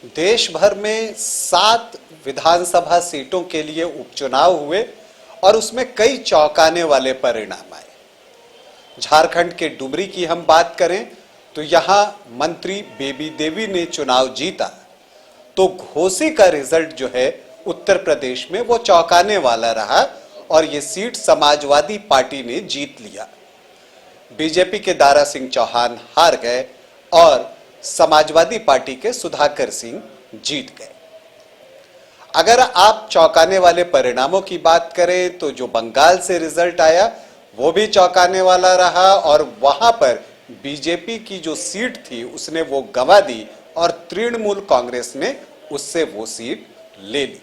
देश भर में 7 विधानसभा सीटों के लिए उपचुनाव हुए और उसमें कई चौंकाने वाले परिणाम आए। झारखंड के डुमरी की हम बात करें तो यहां मंत्री बेबी देवी ने चुनाव जीता, तो घोसी का रिजल्ट जो है उत्तर प्रदेश में वो चौंकाने वाला रहा और ये सीट समाजवादी पार्टी ने जीत लिया। बीजेपी के दारा सिंह चौहान हार गए और समाजवादी पार्टी के सुधाकर सिंह जीत गए। अगर आप चौंकाने वाले परिणामों की बात करें तो जो बंगाल से रिजल्ट आया वो भी चौंकाने वाला रहा और वहां पर बीजेपी की जो सीट थी उसने वो गंवा दी और तृणमूल कांग्रेस ने उससे वो सीट ले ली।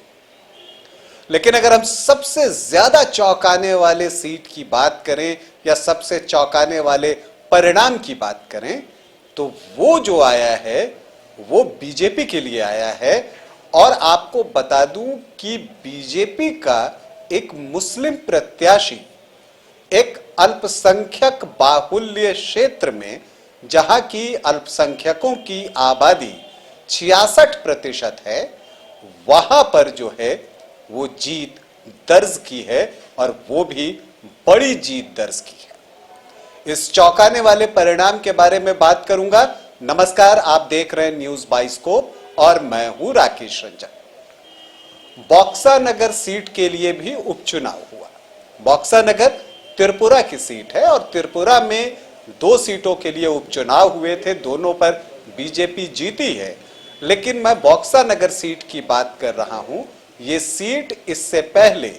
लेकिन अगर हम सबसे ज्यादा चौंकाने वाले सीट की बात करें या सबसे चौंकाने वाले परिणाम की बात करें तो वो जो आया है वो बीजेपी के लिए आया है। और आपको बता दूं कि बीजेपी का एक मुस्लिम प्रत्याशी एक अल्पसंख्यक बाहुल्य क्षेत्र में, जहां की अल्पसंख्यकों की आबादी 66% है, वहां पर जो है वो जीत दर्ज की है और वो भी बड़ी जीत दर्ज की है। इस चौंकाने वाले परिणाम के बारे में बात करूंगा। नमस्कार, आप देख रहे हैं न्यूज बाइस्कोप और मैं हूं राकेश रंजन। बॉक्सा नगर सीट के लिए भी उपचुनाव हुआ। बॉक्सा नगर त्रिपुरा की सीट है और त्रिपुरा में 2 सीटों के लिए उपचुनाव हुए थे, दोनों पर बीजेपी जीती है। लेकिन मैं बॉक्सा नगर सीट की बात कर रहा हूं। ये सीट इससे पहले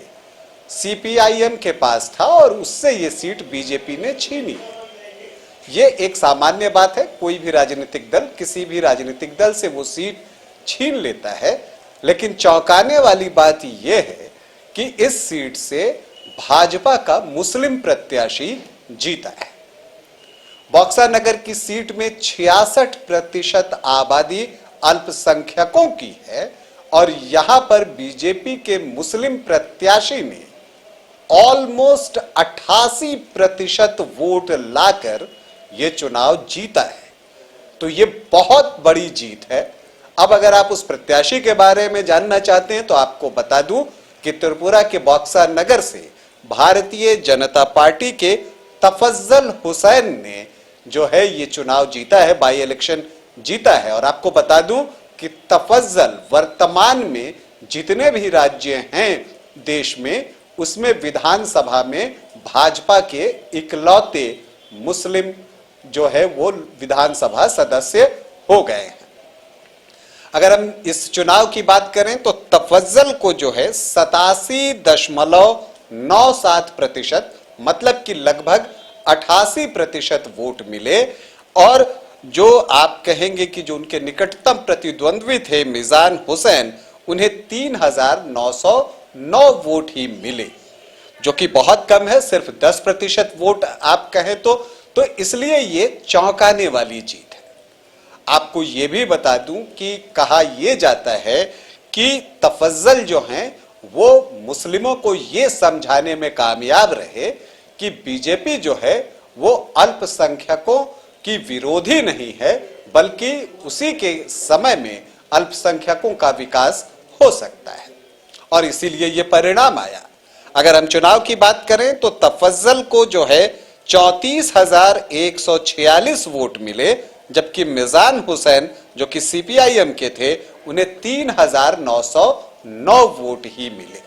सीपीआईएम के पास था और उससे ये सीट बीजेपी ने छीनी। ये एक सामान्य बात है, कोई भी राजनीतिक दल किसी भी राजनीतिक दल से वो सीट छीन लेता है। लेकिन चौंकाने वाली बात यह है कि इस सीट से भाजपा का मुस्लिम प्रत्याशी जीता है। बॉक्सा नगर की सीट में 66% आबादी अल्पसंख्यकों की है और यहां पर बीजेपी के मुस्लिम प्रत्याशी ने ऑलमोस्ट 88% वोट लाकर यह चुनाव जीता है। तो यह बहुत बड़ी जीत है। अब अगर आप उस प्रत्याशी के बारे में जानना चाहते हैं तो आपको बता दूं कि त्रिपुरा के बॉक्सा नगर से भारतीय जनता पार्टी के तफज्जल हुसैन ने जो है ये चुनाव जीता है, बाई इलेक्शन जीता है। और आपको बता दूं कि तफज्जल वर्तमान में जितने भी राज्य हैं देश में उसमें विधानसभा में भाजपा के इकलौते मुस्लिम जो है वो विधानसभा सदस्य हो गए हैं। अगर हम इस चुनाव की बात करें तो तफज्जल को जो है 87.97% मतलब कि लगभग 88% वोट मिले और जो आप कहेंगे कि जो उनके निकटतम प्रतिद्वंद्वी थे मिजान हुसैन, उन्हें 3909 वोट ही मिले, जो कि बहुत कम है, सिर्फ 10% वोट आप कहें तो इसलिए ये चौंकाने वाली जीत है। आपको ये भी बता दूं कि कहा यह जाता है कि तफज्जल जो हैं वो मुस्लिमों को ये समझाने में कामयाब रहे कि बीजेपी जो है वो अल्पसंख्यकों की विरोधी नहीं है, बल्कि उसी के समय में अल्पसंख्यकों का विकास हो सकता है और इसीलिए ये परिणाम आया। अगर हम चुनाव की बात करें तो तफज्जल को जो है 34,146 वोट मिले, जबकि मिजान हुसैन जो कि सीपीआईएम के थे उन्हें 3,909 वोट ही मिले।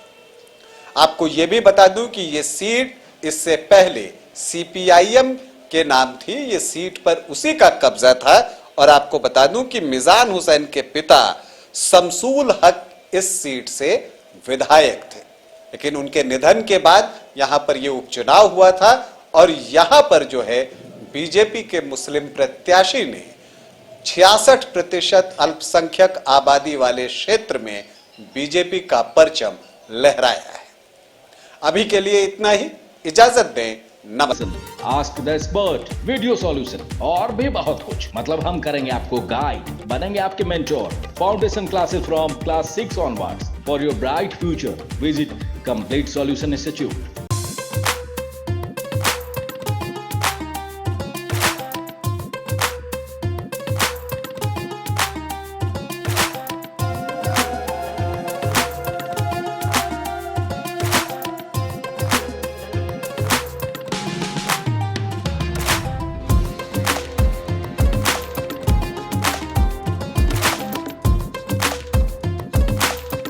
आपको यह भी बता दूं कि यह सीट इससे पहले सीपीआईएम के नाम थी, ये सीट पर उसी का कब्जा था। और आपको बता दूं कि मिजान हुसैन के पिता शमसूल हक इस सीट से विधायक थे, लेकिन उनके निधन के बाद यहां पर यह उपचुनाव हुआ था और यहां पर जो है बीजेपी के मुस्लिम प्रत्याशी ने 66% अल्पसंख्यक आबादी वाले क्षेत्र में बीजेपी का परचम लहराया है। अभी के लिए इतना ही, इजाजत दें, नमस्कार। Ask the expert, video solution और भी बहुत कुछ। मतलब हम करेंगे आपको गाइड, बनेंगे आपके mentor. Foundation classes from class 6 onwards for your bright future. Visit complete solution institute.